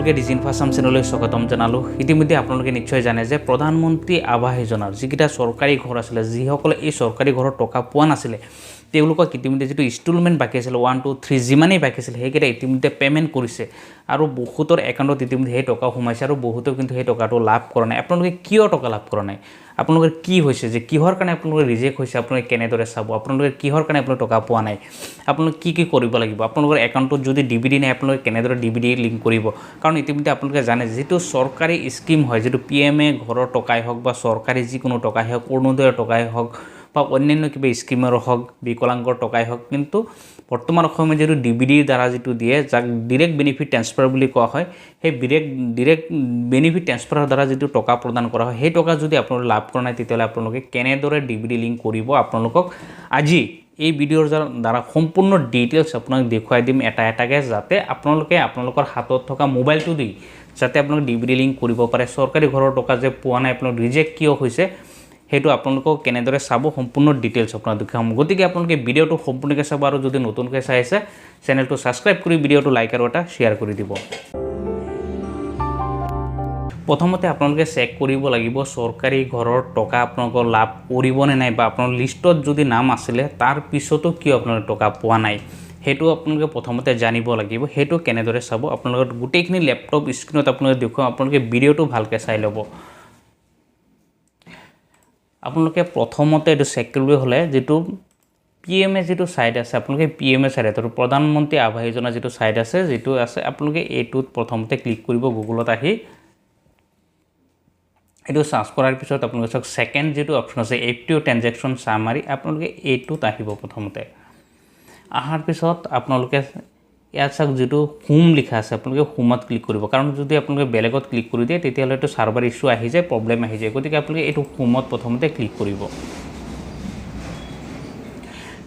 আপোনালোকে ডিজিনফো আসাম চেনেললৈ স্বাগতম জনালোঁ। ইতিমধ্যে আপোনালোকে নিশ্চয় জানে যে প্ৰধানমন্ত্ৰী আৱাস যোজনাৰ যিকেইটা চৰকাৰী ঘৰ আছিলে, যিসকলে এই চৰকাৰী ঘৰৰ টকা পোৱা নাছিলে, তেওঁলোকক ইতিমধ্যে যিটো ইনষ্টলমেণ্ট বাকী আছিল 1, 2, 3 যিমানেই বাকী আছিল সেইকেইটা ইতিমধ্যে পে'মেণ্ট কৰিছে আৰু বহুতৰ একাউণ্টত ইতিমধ্যে সেই টকা সোমাইছে আৰু বহুতেও কিন্তু সেই টকাটো লাভ কৰা নাই। আপোনালোকে কিয় টকা লাভ কৰা নাই, আপোনালোকৰ কি হৈছে, যে কিহৰ কাৰণে আপোনালোকে ৰিজেক্ট হৈছে, আপোনালোকে কেনেদৰে চাব, আপোনালোকে কিহৰ কাৰণে আপোনালোকে টকা পোৱা নাই, আপোনালোকে কি কৰিব লাগিব, আপোনালোকৰ একাউণ্টত যদি ডিবিডি নাই আপোনালোকে কেনেদৰে ডিবিডি লিংক কৰিব। কাৰণ ইতিমধ্যে আপোনালোকে জানে যিটো চৰকাৰী স্কিম হয়, যিটো PMA ঘৰৰ টকাই হওক বা চৰকাৰী যিকোনো টকাই হওক, অৰুণোদয়ৰ টকাই হওক বা অন্যান্য কিবা স্কিমৰ হওক, বিকলাংগৰ টকাই হওক, কিন্তু বৰ্তমান অসমে যিটো ডিবিডিৰ দ্বাৰা যিটো দিয়ে, যাক ডিৰেক্ট বেনিফিট ট্ৰেন্সফাৰ বুলি কোৱা হয়, সেই ডিৰেক্ট বেনিফিট ট্ৰেন্সফাৰৰ দ্বাৰা যিটো টকা প্ৰদান কৰা হয়, সেই টকা যদি আপোনালোকে লাভ কৰা নাই, তেতিয়াহ'লে আপোনালোকে কেনেদৰে ডিবিডি লিংক কৰিব, আপোনালোকক আজি এই ভিডিঅ'ৰ দ্বাৰা সম্পূৰ্ণ ডিটেইলছ আপোনাক দেখুৱাই দিম এটা এটাকৈ, যাতে আপোনালোকে আপোনালোকৰ হাতত থকা মোবাইলটো দি যাতে আপোনালোকে ডিবিডি লিংক কৰিব পাৰে। চৰকাৰী ঘৰৰ টকা যে পোৱা নাই, আপোনালোক ৰিজেক্ট কিয় হৈছে, সেইটো আপোনালোকক কেনেদৰে চাব, সম্পূৰ্ণ ডিটেইলছ আপোনাক দেখুৱাম। গতিকে আপোনালোকে ভিডিঅ'টো সম্পূৰ্ণকৈ চাব আৰু যদি নতুনকৈ চাই আছে চেনেলটো ছাবস্ক্ৰাইব কৰি ভিডিঅ'টো লাইক আৰু এটা শ্বেয়াৰ কৰি দিব। প্ৰথমতে আপোনালোকে চেক কৰিব লাগিব চৰকাৰী ঘৰৰ টকা আপোনালোকৰ লাভ কৰিবনে নাই, বা আপোনাৰ লিষ্টত যদি নাম আছিলে তাৰ পিছতো কিয় আপোনালোকে টকা পোৱা নাই, সেইটো আপোনালোকে প্ৰথমতে জানিব লাগিব। সেইটো কেনেদৰে চাব, আপোনালোকৰ গোটেইখিনি লেপটপ স্ক্ৰীণত আপোনালোকে দেখুৱাম, আপোনালোকে ভিডিঅ'টো ভালকৈ চাই ল'ব। আপোনালোকে প্ৰথমতে এইটো চেক কৰিবলৈ হ'লে যিটো PMA যিটো ছাইট আছে, আপোনালোকে PMA ছাইট আছে, প্ৰধানমন্ত্ৰী আৱাস যোজনা যিটো ছাইট আছে, যিটো আছে আপোনালোকে এইটোত প্ৰথমতে ক্লিক কৰিব। গুগলত আহি এইটো চাৰ্চ কৰাৰ পিছত আপোনালোকে চাওক ছেকেণ্ড যিটো অপশ্যন আছে FTO ট্ৰেনজেকশ্যন চামাৰি, আপোনালোকে এইটোত আহিব। প্ৰথমতে অহাৰ পিছত আপোনালোকে ইয়াত চাওক যিটো হোম লিখা আছে, আপোনালোকে হোমত ক্লিক কৰিব। কাৰণ যদি আপোনালোকে বেলেগত ক্লিক কৰি দিয়ে তেতিয়াহ'লে এইটো ছাৰ্ভাৰ ইছ্যু আহি যায়, প্ৰব্লেম আহি যায়। গতিকে আপোনালোকে এইটো হোমত প্ৰথমতে ক্লিক কৰিব।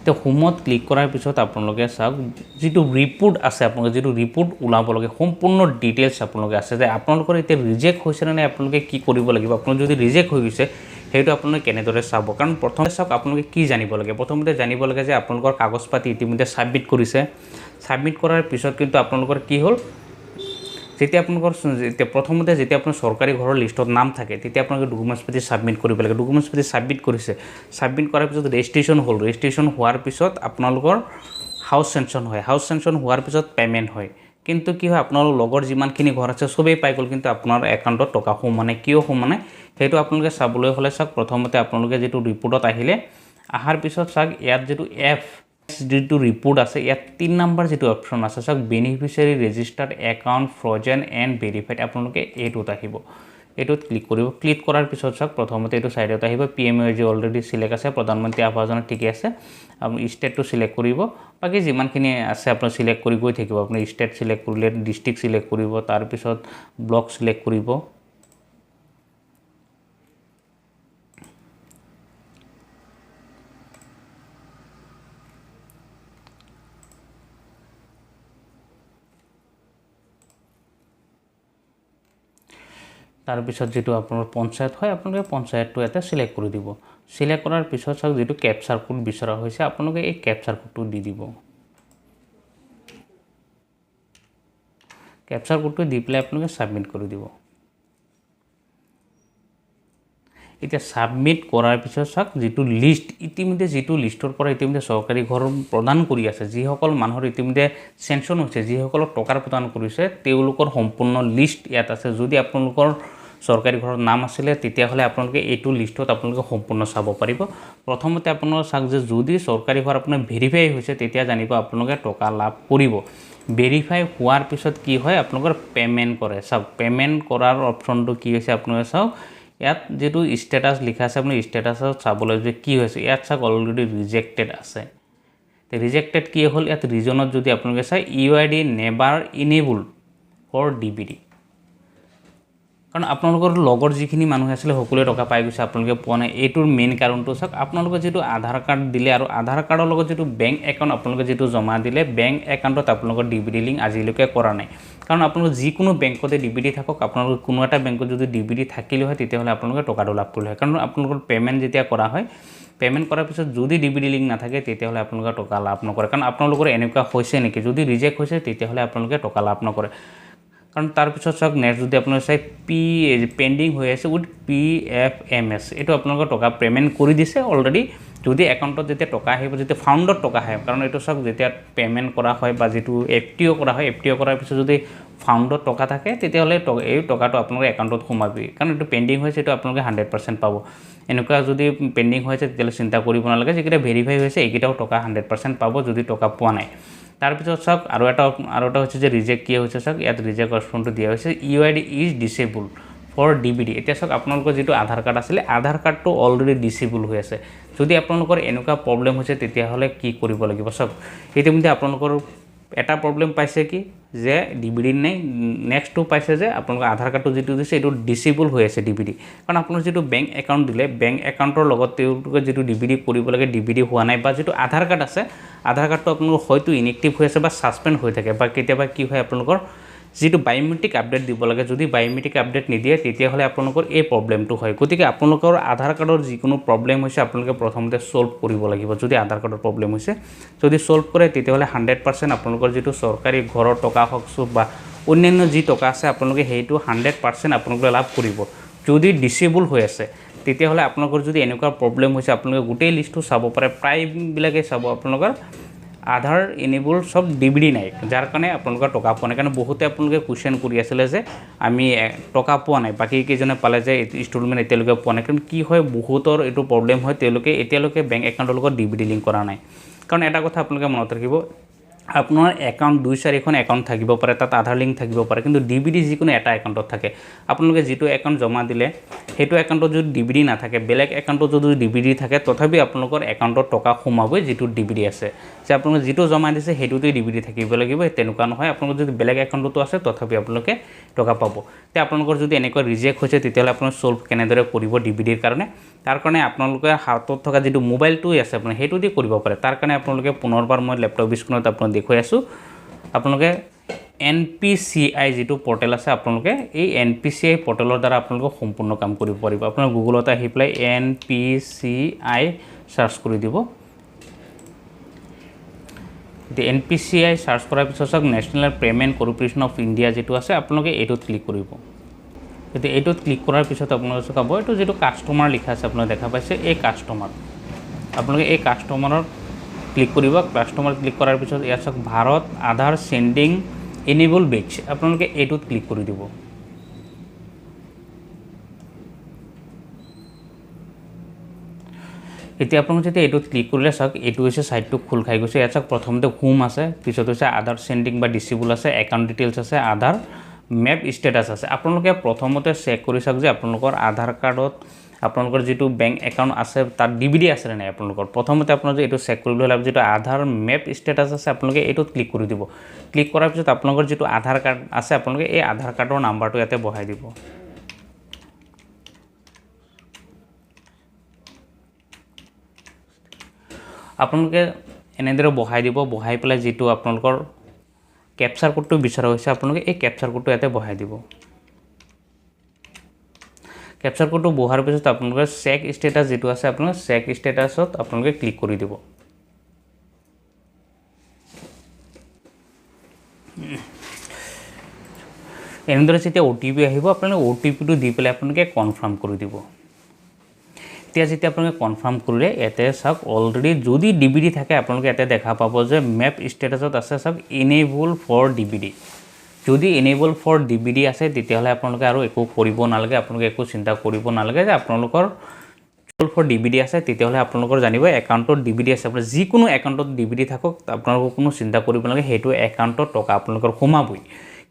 তো হোমত ক্লিক কৰাৰ পিছত আপোনালোকে চাওক যিটো ৰিপোৰ্ট আছে, আপোনালোকে যিটো ৰিপোৰ্ট ওলাব লাগে সম্পূৰ্ণ ডিটেইলছ আপোনালোকে আছে, যে আপোনালোকৰ এতিয়া ৰিজেক্ট হৈছে নে নাই, আপোনালোকে কি কৰিব লাগিব। আপোনালোক যদি ৰিজেক্ট হৈ গৈছে সেইটো আপোনালোকে কেনেদৰে চাব। কাৰণ প্ৰথমতে চাওক আপোনালোকে কি জানিব লাগে, প্ৰথমতে জানিব লাগে যে আপোনালোকৰ কাগজ পাতি ইতিমধ্যে ছাবমিট কৰিছে। ছাবমিট কৰাৰ পিছত কিন্তু আপোনালোকৰ কি হ'ল, যেতিয়া আপোনালোকৰ প্ৰথমতে যেতিয়া আপোনাৰ চৰকাৰী ঘৰৰ লিষ্টত নাম থাকে, তেতিয়া আপোনালোকে ডকুমেণ্টছ পাতি ছাবমিট কৰিব লাগে। ডকুমেণ্টছ পাতি ছাবমিট কৰিছে, ছাবমিট কৰাৰ পিছত ৰেজিষ্ট্ৰেশ্যন হ'ল, ৰেজিষ্ট্ৰেশ্যন হোৱাৰ পিছত আপোনালোকৰ হাউচ চেংচন হয়, হাউচ চেংচন হোৱাৰ পিছত পে'মেণ্ট হয়। কিন্তু কি হয়, আপোনালোকৰ লগৰ যিমানখিনি ঘৰ আছে চবেই পাই গ'ল, কিন্তু আপোনাৰ একাউণ্টত টকা সোমোৱা নাই, কিয় সোমোৱা নাই সেইটো আপোনালোকে চাবলৈ হ'লে চাওক প্ৰথমতে আপোনালোকে যিটো ৰিপৰ্টত আহিলে, অহাৰ পিছত চাওক ইয়াত যিটো যিটো ৰিপৰ্ট আছে, ইয়াত 3 নম্বৰ যিটো অপশ্যন আছে চাওক beneficiary registered account frozen and verified, আপোনালোকে এইটোত আহিব। এইটোত ক্লিক কৰিব। ক্লিক কৰাৰ পিছত চাওক প্ৰথমতে এইটো ছাইডত আহিব PMA যি অলৰেডি চিলেক্ট আছে, প্ৰধানমন্ত্ৰী আৱাস যোজনা ঠিকে আছে, আপুনি ষ্টেটটো চিলেক্ট কৰিব। বাকী যিমানখিনি আছে আপুনি চিলেক্ট কৰি গৈ থাকিব। আপুনি ষ্টেট চিলেক্ট কৰিলে ডিষ্ট্ৰিক্ট চিলেক্ট কৰিব, তাৰপিছত ব্লক চিলেক্ট কৰিব। তাৰপিছত যিটো আপোনাৰ পঞ্চায়ত হয়, আপোনালোকে পঞ্চায়তটো এটা চিলেক্ট কৰি দিব। চিলেক্ট কৰাৰ পিছত চাওক যিটো কেপচাৰ কোড বিচৰা হৈছে, আপোনালোকে এই কেপচাৰ কোডটো দি দিব। কেপচাৰ কোডটো দি পেলাই আপোনালোকে ছাবমিট কৰি দিব। এতিয়া ছাবমিট কৰাৰ পিছত চাওক যিটো লিষ্ট, ইতিমধ্যে যিটো লিষ্টৰ পৰা ইতিমধ্যে চৰকাৰী ঘৰ প্ৰদান কৰি আছে, যিসকল মানুহৰ ইতিমধ্যে চেংচন হৈছে, যিসকলক টকাৰ প্ৰদান কৰিছে, তেওঁলোকৰ সম্পূৰ্ণ লিষ্ট ইয়াত আছে। যদি আপোনালোকৰ চৰকাৰী ঘৰৰ নাম আছিলে তেতিয়াহ'লে আপোনালোকে এইটো লিষ্টত আপোনালোকে সম্পূৰ্ণ চাব পাৰিব। প্ৰথমতে আপোনালোকে চাওক যে যদি চৰকাৰী ঘৰ আপোনাৰ ভেৰিফাই হৈছে, তেতিয়া জানিব আপোনালোকে টকা লাভ কৰিব। ভেৰিফাই হোৱাৰ পিছত কি হয়, আপোনালোকৰ পে'মেণ্ট কৰে। চাওক পে'মেণ্ট কৰাৰ অপশ্যনটো কি হৈছে, আপোনালোকে চাওক ইয়াত যিটো ষ্টেটাছ লিখা আছে, আপুনি ষ্টেটাছত চাবলৈ যে কি হৈছে, ইয়াত চাওক অলৰেডি ৰিজেক্টেড আছে। ৰিজেক্টেড কি হ'ল, ইয়াত ৰিজনত যদি আপোনালোকে চাই UID never enable for DBD, কাৰণ আপোনালোকৰ লগৰ যিখিনি মানুহ আছিলে সকলোৱে টকা পাই গৈছে, আপোনালোকে পোৱা নাই। এইটোৰ মেইন কাৰণটো চাওক আপোনালোকে যিটো আধাৰ কাৰ্ড দিলে আৰু আধাৰ কাৰ্ডৰ লগত যিটো বেংক একাউণ্ট আপোনালোকে যিটো জমা দিলে, বেংক একাউণ্টত আপোনালোকৰ ডিবিডি লিংক আজিলৈকে কৰা নাই। কাৰণ আপোনালোকে যিকোনো বেংকতে ডিবিডি থাকক, আপোনালোকৰ কোনো এটা বেংকত যদি ডিবিডি থাকিলে হয় তেতিয়াহ'লে আপোনালোকে টকাটো লাভ কৰিলে হয়। কাৰণ আপোনালোকৰ পে'মেণ্ট যেতিয়া কৰা হয়, পে'মেণ্ট কৰাৰ পিছত যদি ডিবিডি লিংক নাথাকে তেতিয়াহ'লে আপোনালোকে টকা লাভ নকৰে। কাৰণ আপোনালোকৰ এনেকুৱা হৈছে নেকি, যদি ৰিজেক্ট হৈছে তেতিয়াহ'লে আপোনালোকে টকা লাভ নকৰে। কাৰণ তাৰপিছত চাওক নেক্সট যদি আপোনালোকে চাই পেণ্ডিং হৈ আছে উইথ PFMS, এইটো আপোনালোকৰ টকা পে'মেণ্ট কৰি দিছে অলৰেডি। যদি একাউণ্টত যেতিয়া টকা আহিব, যেতিয়া ফাউণ্ডত টকা আহে, কাৰণ এইটো চাওক যেতিয়া পে'মেণ্ট কৰা হয় বা যিটো FTO কৰা হয়, FTO কৰাৰ পিছত যদি ফাউণ্ডত টকা থাকে তেতিয়াহ'লে এই টকাটো আপোনালোকৰ একাউণ্টত সোমাবই, কাৰণ এইটো পেণ্ডিং হৈছে, এইটো আপোনালোকে 100% পাব। এনেকুৱা যদি পেণ্ডিং হৈছে তেতিয়াহ'লে চিন্তা কৰিব নালাগে, যিকেইটা ভেৰিফাই হৈছে এইকেইটাও টকা 100% পাব যদি টকা পোৱা নাই। তাৰপিছত চাওক আৰু এটা হৈছে যে ৰিজেক্ট কি হৈছে, চাওক ইয়াত ৰিজেক্ট অপশ্যনটো দিয়া হৈছে, UID is disable for DBD। এতিয়া চাওক আপোনালোকৰ যিটো আধাৰ কাৰ্ড আছিলে, আধাৰ কাৰ্ডটো অলৰেডি ডিচেবল হৈ আছে। যদি আপোনালোকৰ এনেকুৱা প্ৰব্লেম হৈছে তেতিয়াহ'লে কি কৰিব লাগিব, চাওক ইতিমধ্যে আপোনালোকৰ এটা প্ৰব্লেম পাইছে কি যে DBD নাই, নেক্সটটো পাইছে যে আপোনালোকৰ আধাৰ কাৰ্ডটো যিটো দিছে এইটো ডিচেবল হৈ আছে DBD, কাৰণ আপোনালোকৰ যিটো বেংক একাউণ্ট দিলে, বেংক একাউণ্টৰ লগত তেওঁলোকে যিটো DBD কৰিব লাগে DBD হোৱা নাই, বা যিটো আধাৰ কাৰ্ড আছে আধাৰ কাৰ্ডটো আপোনালোকৰ হয়তো ইনএক্টিভ হৈ আছে বা ছাছপেণ্ড হৈ থাকে, বা কেতিয়াবা কি হয় আপোনালোকৰ যিটো বায়োমেট্ৰিক আপডেট দিব লাগে, যদি বায়োমেট্ৰিক আপডেট নিদিয়ে তেতিয়াহ'লে আপোনালোকৰ এই প্ৰব্লেমটো হয়। গতিকে আপোনালোকৰ আধাৰ কাৰ্ডৰ যিকোনো প্ৰব্লেম হৈছে আপোনালোকে প্ৰথমতে ছল্ভ কৰিব লাগিব। যদি আধাৰ কাৰ্ডৰ প্ৰব্লেম হৈছে, যদি ছল্ভ কৰে তেতিয়াহ'লে 100% আপোনালোকৰ যিটো চৰকাৰী ঘৰৰ টকা হওক বা অন্যান্য যি টকা আছে আপোনালোকে সেইটো 100% আপোনালোকে লাভ কৰিব। যদি ডিচেবল হৈ আছে তেতিয়াহ'লে আপোনালোকৰ যদি এনেকুৱা প্ৰব্লেম হৈছে আপোনালোকে গোটেই লিষ্টটো চাব পাৰে, প্ৰায়বিলাকে চাব আপোনালোকৰ আধাৰ এনেবল সব DBD নাই, যাৰ কাৰণে আপোনালোকৰ টকা পোৱা নাই। কাৰণ বহুতে আপোনালোকে কুৱেশ্যন কৰি আছিলে যে আমি টকা পোৱা নাই, বাকী কেইজনে পালে যে ইনষ্টলমেণ্ট এতিয়ালৈকে পোৱা নাই। কাৰণ কি হয়, বহুতৰ এইটো প্ৰব্লেম হয়, তেওঁলোকে এতিয়ালৈকে বেংক একাউণ্টৰ লগত DBD লিংক কৰা নাই। কাৰণ এটা কথা আপোনালোকে মনত ৰাখিব, আপোনাৰ একাউণ্ট 2-4খন একাউণ্ট থাকিব পাৰে, তাত আধাৰ লিংক থাকিব পাৰে, কিন্তু DBD যিকোনো এটা একাউণ্টত থাকে। আপোনালোকে যিটো একাউণ্ট জমা দিলে সেইটো একাউণ্টত যদি DBD নাথাকে, বেলেগ একাউণ্টত যদি DBD থাকে তথাপি আপোনালোকৰ একাউণ্টত টকা সোমাবই যিটো DBD আছে। যে আপোনালোকে যিটো জমা দিছে সেইটোতেই DBD থাকিব লাগিব, তেনেকুৱা নহয়। আপোনালোকৰ যদি বেলেগ একাউণ্টতো আছে তথাপি আপোনালোকে টকা পাব। তে আপোনালোকৰ যদি এনেকুৱা ৰিজেক্ট হৈছে তেতিয়াহ'লে আপোনালোকে ছল্ভ কেনেদৰে কৰিব DBDৰ কাৰণে, তাৰ কাৰণে আপোনালোকে হাতত থকা যিটো মোবাইলটোৱে আছে আপুনি সেইটো দি কৰিব পাৰে। তাৰ কাৰণে আপোনালোকে পুনৰবাৰ মই লেপটপ স্ক্ৰীনত আপোনাক দেখুৱাই আছোঁ, আপোনালোকে NPCI যিটো পৰ্টেল আছে, আপোনালোকে এই NPCI পৰ্টেলৰ দ্বাৰা আপোনালোকে সম্পূৰ্ণ কাম কৰিব পাৰিব। আপোনাৰ গুগলত আহি পেলাই NPCI চাৰ্চ কৰি দিব। NPCI চাৰ্চ কৰাৰ পিছত চাওক national payment corporation of India যিটো আছে আপোনালোকে এইটোত ক্লিক কৰিব। এতিয়া এইটোত ক্লিক কৰাৰ পিছত আপোনালোকে চাব এইটো যিটো কাষ্টমাৰ লিখা আছে আপোনালোকে দেখা পাইছে, এই কাষ্টমাৰ আপোনালোকে এই কাষ্টমাৰত ক্লিক কৰিব। কাষ্টমাৰ ক্লিক কৰাৰ পিছত ইয়াত চাওক ভাৰত আধাৰ চেণ্ডিং এনেবল বেচ, আপোনালোকে এইটোত ক্লিক কৰি দিব। এতিয়া আপোনালোকে যেতিয়া এইটোত ক্লিক কৰিলে চাওক এইটো হৈছে ছাইটটো খোল খাই গৈছে। ইয়াত চাওক প্ৰথমতে হোম আছে, পিছত হৈছে আধাৰ চেণ্ডিং বা ডিচেবল আছে, একাউণ্ট ডিটেইলছ আছে, আধাৰ মেপ ষ্টেটাছ আছে। আপোনালোকে প্ৰথমতে চেক কৰি চাওক যে আপোনালোকৰ আধাৰ কাৰ্ডত আপোনালোকৰ যিটো বেংক একাউণ্ট আছে তাত DBD আছে নে নাই। আপোনালোকৰ প্ৰথমতে আপোনালোকে এইটো চেক কৰিবলৈ হ'লে যিটো আধাৰ মেপ ষ্টেটাছ আছে আপোনালোকে এইটোত ক্লিক কৰি দিব। ক্লিক কৰাৰ পিছত আপোনালোকৰ যিটো আধাৰ কাৰ্ড আছে আপোনালোকে এই আধাৰ কাৰ্ডৰ নাম্বাৰটো ইয়াতে বহাই দিব। আপোনালোকে এনেদৰে বহাই দিব। বহাই পেলাই যিটো আপোনালোকৰ কেপচাৰ কোডটো বিচৰা হৈছে আপোনালোকে এই কেপচাৰ কোডটো ইয়াতে বহাই দিব। কেপচাৰ কোডটো বহাৰ পিছত আপোনালোকে চেক ষ্টেটাছ যিটো আছে আপোনালোকে চেক ষ্টেটাছত আপোনালোকে ক্লিক কৰি দিব। এনেদৰে যেতিয়া OTP আহিব আপোনালোকে OTPটো দি পেলাই আপোনালোকে কনফাৰ্ম কৰি দিব। এতিয়া যেতিয়া আপোনালোকে কনফাৰ্ম কৰিলে ইয়াতে চাওক অলৰেডি যদি DBD থাকে আপোনালোকে ইয়াতে দেখা পাব যে মেপ ষ্টেটাছত আছে চাওক এনেবল ফৰ DBD। যদি এনেবল ফৰ DBD আছে তেতিয়াহ'লে আপোনালোকে আৰু একো কৰিব নালাগে, আপোনালোকে একো চিন্তা কৰিব নালাগে যে আপোনালোকৰ ফৰ DBD আছে, তেতিয়াহ'লে আপোনালোকৰ জানিব একাউণ্টত DBD আছে। আপোনাৰ যিকোনো একাউণ্টত DBD থাকক আপোনালোকৰ কোনো চিন্তা কৰিব নালাগে, সেইটো একাউণ্টত টকা আপোনালোকৰ সোমাবই।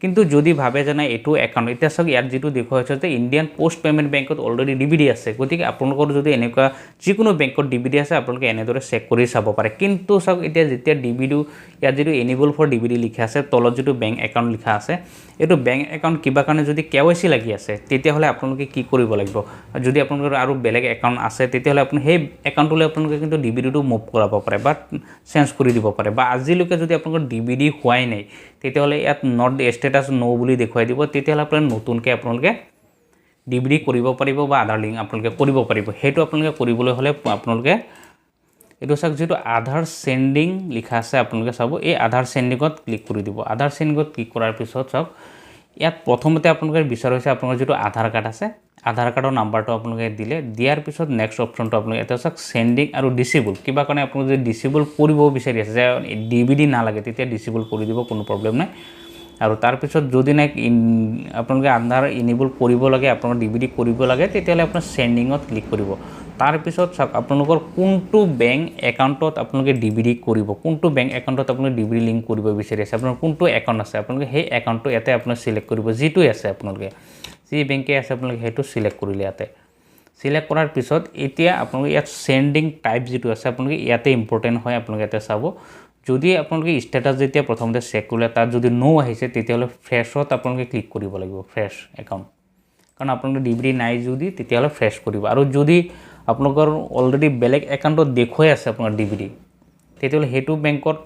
কিন্তু যদি ভাবে যে নাই এইটো একাউণ্ট, এতিয়া চাওক ইয়াত যিটো দেখুওৱা হৈছে যে ইণ্ডিয়ান পোষ্ট পে'মেণ্ট বেংকত অলৰেডি DBD আছে, গতিকে আপোনালোকৰ যদি এনেকুৱা যিকোনো বেংকত DBD আছে আপোনালোকে এনেদৰে চেক কৰি চাব পাৰে। কিন্তু চাওক এতিয়া যেতিয়া DBD ইয়াত যিটো এনেবল ফৰ DBD লিখা আছে, তলত যিটো বেংক একাউণ্ট লিখা আছে, এইটো বেংক একাউণ্ট কিবা কাৰণে যদি KYC লাগি আছে তেতিয়াহ'লে আপোনালোকে কি কৰিব লাগিব, যদি আপোনালোকৰ আৰু বেলেগ একাউণ্ট আছে তেতিয়াহ'লে আপুনি সেই একাউণ্টলৈ আপোনালোকে কিন্তু DBDটো মুভ কৰাব পাৰে বা চেঞ্জ কৰি দিব পাৰে। বা আজিলৈকে যদি আপোনালোকৰ DBD হোৱাই নাই তেতিয়াহ'লে ইয়াত নট ষ্টেটাছ নো বুলি দেখুৱাই দিব, তেতিয়াহ'লে আপোনাৰ নতুনকৈ আপোনালোকে DBD কৰিব পাৰিব বা আধাৰ লিংক আপোনালোকে কৰিব পাৰিব। সেইটো আপোনালোকে কৰিবলৈ হ'লে আপোনালোকে এইটো চাওক যিটো আধাৰ চেণ্ডিং লিখা আছে আপোনালোকে চাব এই আধাৰ চেণ্ডিঙত ক্লিক কৰি দিব। আধাৰ চেণ্ডিঙত ক্লিক কৰাৰ পিছত চাওক ইয়াত প্ৰথমতে আপোনালোকে বিচাৰ হৈছে আপোনালোকৰ যিটো আধাৰ কাৰ্ড আছে আধাৰ কাৰ্ডৰ নাম্বাৰটো আপোনালোকে দিলে দিয়াৰ পিছত নেক্সট অপশ্যনটো আপোনালোকে এটা চাওক সেন্ডিং আৰু ডিসেবল কিবা কাৰণে আপোনালোকে যদি ডিসেবল কৰিব বিচাৰি আছে যে ডিভিডি নালাগে তেতিয়া ডিসেবল কৰি দিব কোনো প্ৰব্লেম নাই আৰু তাৰ পিছত যদি নাই আপোনালোকে আধাৰ ইনেবল কৰিব লাগে আপোনালোকৰ ডিভিডি কৰিব লাগে তেতিয়ালে আপোনাৰ সেন্ডিংত ক্লিক কৰিব তাৰ পিছত চাওক আপোনালোকৰ কোনটো বেংক একাউণ্টত আপোনালোকে ডিভিডি কৰিব কোনটো বেংক একাউণ্টত আপোনালোকে ডিভিডি লিংক কৰিব বিচাৰি আছে আপোনাৰ কোনটো একাউণ্ট আছে আপোনালোকে সেই একাউণ্টটো ইয়াতে আপোনালোকে সিলেক্ট কৰিব যিটো আছে আপোনালোকে যি বেংকে আছে আপোনালোকে হেতু সিলেক্ট কৰিলে ইয়াতে সিলেক্ট কৰাৰ পিছত এতিয়া আপোনালোকে ইয়াত সেন্ডিং টাইপ যেটো আছে আপোনালোকে ইয়াতে ইম্পৰ্টেন্ট হয় আপোনালোকে ইয়াতে চাব যদি আপোনালোকে স্ট্যাটাস যেতিয়া প্ৰথমতে চেক কৰিলে তাত যদি নো আহিছে তেতিয়ালে ফ্ৰেশত আপোনালোকে ক্লিক কৰিব লাগিব ফ্ৰেশ একাউণ্ট কাৰণ আপোনালোকে ডিভিডি নাই যদি তেতিয়ালে ফ্ৰেশ কৰিব আৰু যদি আপোনালোকৰ অলৰেডি বেলেগ একাউণ্টত দেখুৱাই আছে আপোনাৰ ডিভিডি তেতিয়ালে হেতু বেংকত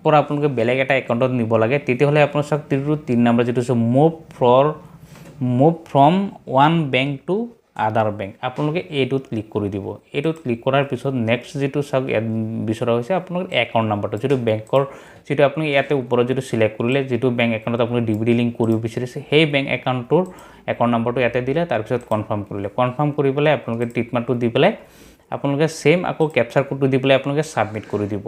পৰা আপোনালোকে বেলেগ এটা একাউণ্টত নিব লাগে তেতিয়ালে আপোনাৰ চাওক 3 নম্বৰ যেটো আছে move from one bank to আদাৰ বেংক আপোনালোকে এইটোত ক্লিক কৰি দিব এইটোত ক্লিক কৰাৰ পিছত নেক্সট যেটো চাওক বিচৰা হৈছে আপোনালোকৰ একাউণ্ট নাম্বাৰটো যেটো বেংকৰ যেটো আপুনি ইয়াতে ওপৰত যেটো সিলেক্ট কৰিলে যেটো বেংক একাউণ্টত আপুনি ডিভিডি লিংক কৰিব বিচাৰিছে সেই বেংক একাউণ্টৰ একাউণ্ট নাম্বাৰটো ইয়াতে দিলে তাৰ পিছত কনফাৰ্ম কৰিলে কনফাৰ্ম কৰি পেলাই আপোনালোকে টিকমাৰ্কটো দি পেলাই আপোনালোকে সেম আকৌ ক্যাপচাৰ কোডটো দি পেলাই আপোনালোকে সাবমিট কৰি দিব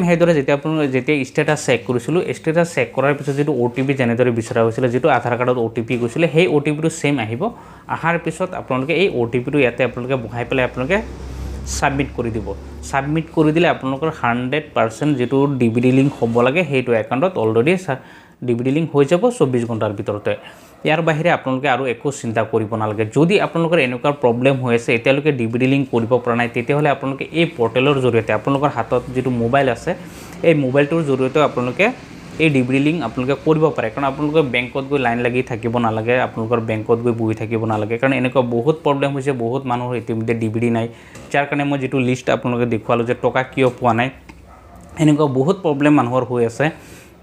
হেদৰে যেতিয়া আপোনালোকে যেতিয়া স্ট্যাটাস চেক কৰিছিল স্ট্যাটাস চেক কৰাৰ পিছত যেটো ওটিপি জেনেদৰে বিচৰা হৈছিল যেটো আধাৰ কাৰ্ডত ওটিপি গৈছিল সেই ওটিপিটো সেম আহিব আহাৰ পিছত আপোনালোকে এই ওটিপিটো ইয়াতে আপোনালোকে বহাই পেলাই আপোনালোকে সাবমিট কৰি দিব সাবমিট কৰি দিলে আপোনালোকৰ 100% যেটো ডিভিডি লিংক হ'ব লাগে হেতু একাউণ্টত অলৰেডি ডিভিডি লিংক হৈ যাব 24 ঘণ্টাৰ ভিতৰতে ইয়াৰ বাহিৰে আপোনালোকে আৰু একো চিন্তা কৰিব নালাগে যদি আপোনালোকৰ এনেকুৱা প্ৰবলেম হৈ আছে এতিয়ালৈকে ডিভিডি লিংক কৰিব পৰা নাই তেতিয়াহলে আপোনালোকে এই পৰ্টেলৰ জৰিয়তে আপোনালোকৰ হাতত যেটো মোবাইল আছে এই মোবাইলটোৰ জৰিয়তে আপোনালোকে এই ডিভিডি লিংক আপোনালোকে কৰিব পাৰে কাৰণ আপোনালোকে বেংকত গৈ লাইন লাগি থাকিব নালাগে আপোনালোকৰ বেংকত গৈ বহি থাকিব নালাগে কাৰণ এনেকুৱা বহুত প্ৰবলেম হৈছে বহুত মানুহৰ ইতিমধ্যে ডিভিডি নাই যাৰ কাৰণে মই যেটো লিষ্ট আপোনালোকে দেখুৱালো যে টকা কিয় পোৱা নাই এনেকুৱা বহুত প্ৰবলেম মানুহৰ হৈ আছে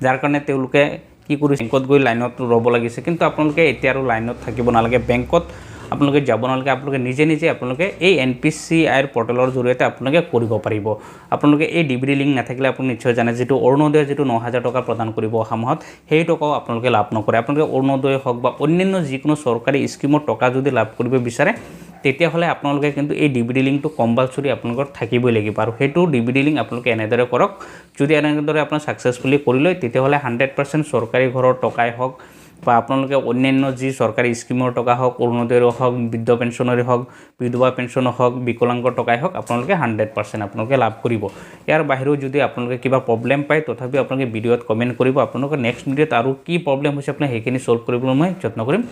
যাৰ কাৰণে তেওঁলোকে কি কৰিছে বেংকত গৈ লাইনত ৰব লাগিছে কিন্তু আপোনালোকে এতিয়া আৰু লাইনত থাকিব নালাগে বেংকত আপোনালোকে যাব নালাগে আপোনালোকে নিজে নিজে আপোনালোকে এই এনপিসিআই পৰ্টেলৰ জৰিয়তে আপোনালোকে কৰিব পাৰিব আপোনালোকে এই ডিভিডি লিংক নাথাকিলে আপুনি নিশ্চয় জানে যেটো অৰুণোদয় যেটো 9000 টকা প্ৰদান কৰিব অহামাহত সেই টকাও আপোনালোকে লাভ নকৰে আপোনালোকে অৰুণোদয় হক বা অন্যান্য যিকোনো চৰকাৰী স্কিমৰ টকা যদি লাভ কৰিব বিচাৰে তেতিয়া হলে আপোনালোকে কিন্তু এই ডিভিডি লিংকটো কম্পালসৰি আপোনালোকৰ থাকিবই লাগিব আৰু হেতু ডিভিডি লিংক আপোনালোকে এনেদৰে কৰক যদি এনেদৰে আপুনি সাকসেসফুলি কৰি লয় তেতিয়া হলে 100% চৰকাৰী ঘৰৰ টকাই হক বা আপোনালোকে অন্যান্য যি চৰকাৰী স্কিমৰ টকা হক অৰুণোদয়ৰ হক বৃদ্ধ পেঞ্চনৰ হক বিধৱা পেঞ্চনৰ হক বিকলাংগৰ টকাই হক আপোনালোকে 100% আপোনালোকে লাভ কৰিব ইয়াৰ বাহিৰেও যদি আপোনালোকে কিবা প্ৰবলেম পায় তথাপি আপোনালোকে ভিডিঅত কমেন্ট কৰিব আপোনালোকৰ নেক্সট ভিডিঅত আৰু কি প্ৰবলেম হৈছে আপুনি হেখিনি সলভ কৰিবলৈ মই যত্ন কৰিম